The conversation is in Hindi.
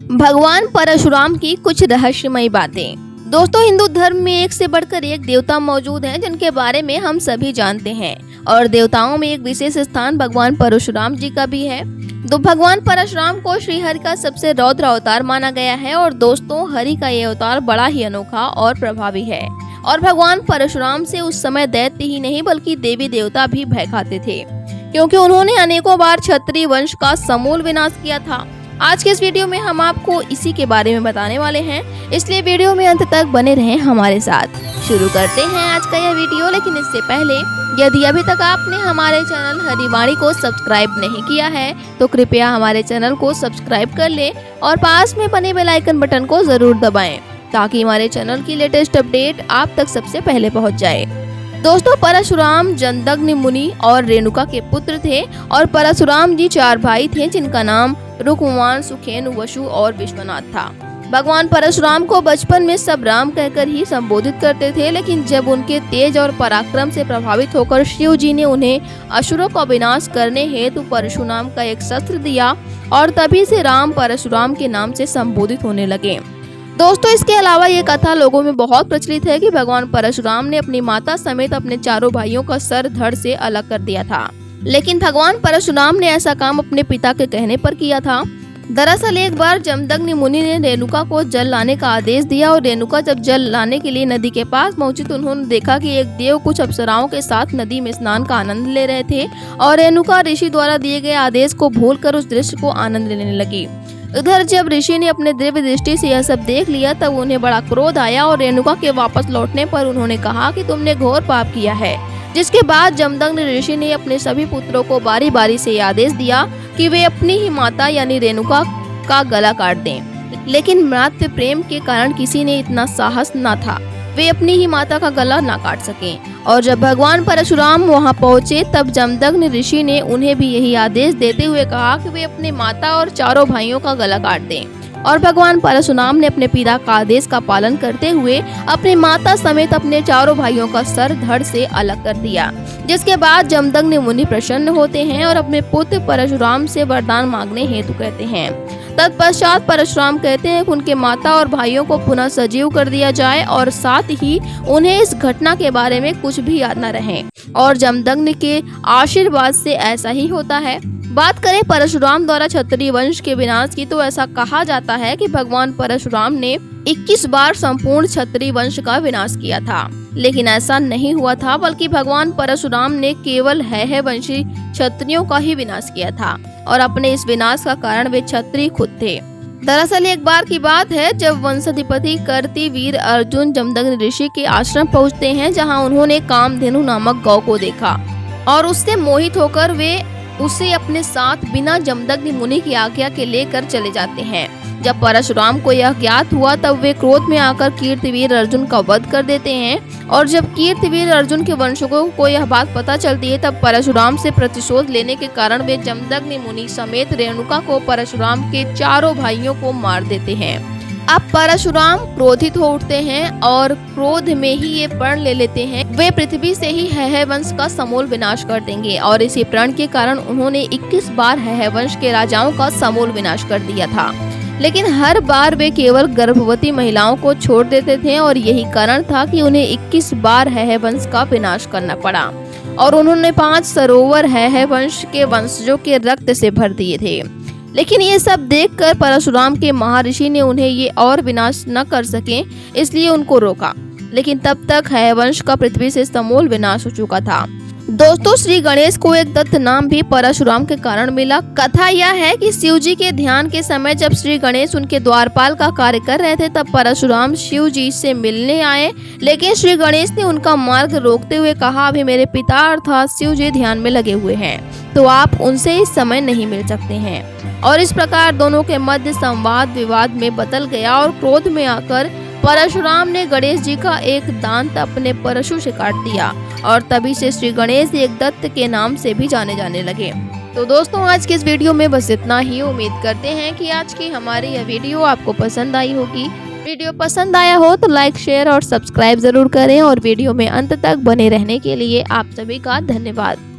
भगवान परशुराम की कुछ रहस्यमयी बातें। दोस्तों, हिंदू धर्म में एक से बढ़कर एक देवता मौजूद हैं जिनके बारे में हम सभी जानते हैं और देवताओं में एक विशेष स्थान भगवान परशुराम जी का भी है। तो भगवान परशुराम को श्री हरि का सबसे रौद्र अवतार माना गया है और दोस्तों, हरि का ये अवतार बड़ा ही अनोखा और प्रभावी है और भगवान परशुराम से उस समय दैत्य ही नहीं बल्कि देवी देवता भी भय खाते थे, क्योंकि उन्होंने अनेकों बार क्षत्रिय वंश का समूल विनाश किया था। आज के इस वीडियो में हम आपको इसी के बारे में बताने वाले हैं, इसलिए वीडियो में अंत तक बने रहें हमारे साथ। शुरू करते हैं आज का यह वीडियो, लेकिन इससे पहले यदि अभी तक आपने हमारे चैनल हरिवाणी को सब्सक्राइब नहीं किया है तो कृपया हमारे चैनल को सब्सक्राइब कर लें और पास में बने बेल आइकन बटन को जरूर दबाएं ताकि हमारे चैनल की लेटेस्ट अपडेट आप तक सबसे पहले पहुंच जाए। दोस्तों, परशुराम जमदग्नि मुनि और रेणुका के पुत्र थे और परशुराम जी 4 भाई थे जिनका नाम रुक्मवान, सुखेनु, वसु और विश्वनाथ था। भगवान परशुराम को बचपन में सब राम कहकर ही संबोधित करते थे, लेकिन जब उनके तेज और पराक्रम से प्रभावित होकर शिव जी ने उन्हें असुरों का विनाश करने हेतु परशु नाम का एक शस्त्र दिया और तभी से राम परशुराम के नाम से संबोधित होने लगे। दोस्तों, इसके अलावा ये कथा लोगों में बहुत प्रचलित है कि भगवान परशुराम ने अपनी माता समेत अपने चारों भाइयों का सर धड़ से अलग कर दिया था, लेकिन भगवान परशुराम ने ऐसा काम अपने पिता के कहने पर किया था। दरअसल एक बार जमदग्नि मुनि ने रेणुका को जल लाने का आदेश दिया और रेणुका जब जल लाने के लिए नदी के पास पहुंची तो उन्होंने देखा कि एक देव कुछ अप्सराओं के साथ नदी में स्नान का आनंद ले रहे थे और रेणुका ऋषि द्वारा दिए गए आदेश को भूलकर उस दृश्य को आनंद लेने लगी। उधर जब ऋषि ने अपने दिव्य दृष्टि से यह सब देख लिया तब उन्हें बड़ा क्रोध आया और रेणुका के वापस लौटने पर उन्होंने कहा कि तुमने घोर पाप किया है। जिसके बाद जमदग्नि ऋषि ने अपने सभी पुत्रों को बारी बारी से आदेश दिया कि वे अपनी ही माता यानी रेणुका का गला काट दें, लेकिन मातृ प्रेम के कारण किसी ने इतना साहस न था वे अपनी ही माता का गला ना काट सकें। और जब भगवान परशुराम वहां पहुंचे तब जमदग्नि ऋषि ने उन्हें भी यही आदेश देते हुए कहा कि वे अपने माता और चारों भाइयों का गला काट दें और भगवान परशुराम ने अपने पिता का आदेश का पालन करते हुए अपनी माता समेत अपने चारों भाइयों का सर धड़ से अलग कर दिया। जिसके बाद जमदग्नि मुनि प्रसन्न होते हैं और अपने पुत्र परशुराम से वरदान मांगने हेतु कहते हैं। तत्पश्चात परशुराम कहते हैं कि उनके माता और भाइयों को पुनः सजीव कर दिया जाए और साथ ही उन्हें इस घटना के बारे में कुछ भी याद न रहे और जमदग्नि के आशीर्वाद से ऐसा ही होता है। बात करें परशुराम द्वारा क्षत्रिय वंश के विनाश की तो ऐसा कहा जाता है कि भगवान परशुराम ने 21 बार संपूर्ण क्षत्रिय वंश का विनाश किया था, लेकिन ऐसा नहीं हुआ था बल्कि भगवान परशुराम ने केवल है वंशी क्षत्रियों का ही विनाश किया था और अपने इस विनाश का कारण वे क्षत्रिय खुद थे। दरअसल एक बार की बात है जब वंशाधिपति कर्तिवीर अर्जुन जमदग्नि ऋषि के आश्रम पहुंचते हैं, जहां उन्होंने कामधेनु नामक गौ को देखा और उससे मोहित होकर वे उसे अपने साथ बिना जमदग्नि मुनि की आज्ञा के लेकर चले जाते हैं। जब परशुराम को यह ज्ञात हुआ तब वे क्रोध में आकर कीर्तिवीर अर्जुन का वध कर देते हैं और जब कीर्तिवीर अर्जुन के वंशजों को यह बात पता चलती है तब परशुराम से प्रतिशोध लेने के कारण वे जमदग्नि मुनि समेत रेणुका को परशुराम के चारों भाइयों को मार देते हैं। अब परशुराम क्रोधित हो उठते हैं और क्रोध में ही ये प्रण ले लेते हैं वे पृथ्वी से ही है वंश का समूल विनाश कर देंगे और इसी प्रण के कारण उन्होंने 21 बार है वंश के राजाओं का समूल विनाश कर दिया था, लेकिन हर बार वे केवल गर्भवती महिलाओं को छोड़ देते थे और यही कारण था कि उन्हें 21 बार है वंश का विनाश करना पड़ा और उन्होंने 5 सरोवर है वंश के वंशजों के रक्त से भर दिए थे। लेकिन ये सब देखकर परशुराम के महर्षि ने उन्हें ये और विनाश न कर सके इसलिए उनको रोका, लेकिन तब तक है वंश का पृथ्वी से समूल विनाश हो चुका था। दोस्तों, श्री गणेश को एक दत्त नाम भी परशुराम के कारण मिला। कथा यह है कि शिव जी के ध्यान के समय जब श्री गणेश उनके द्वारपाल का कार्य कर रहे थे तब परशुराम शिव जी से मिलने आए, लेकिन श्री गणेश ने उनका मार्ग रोकते हुए कहा, अभी मेरे पिता अर्थात शिव जी ध्यान में लगे हुए हैं तो आप उनसे इस समय नहीं मिल सकते हैं। और इस प्रकार दोनों के मध्य संवाद विवाद में बदल गया और क्रोध में आकर परशुराम ने गणेश जी का एक दांत अपने परशु से काट दिया और तभी से श्री गणेश एक दत्त के नाम से भी जाने लगे। तो दोस्तों, आज के इस वीडियो में बस इतना ही। उम्मीद करते हैं कि आज की हमारी यह वीडियो आपको पसंद आई होगी। वीडियो पसंद आया हो तो लाइक, शेयर और सब्सक्राइब जरूर करें और वीडियो में अंत तक बने रहने के लिए आप सभी का धन्यवाद।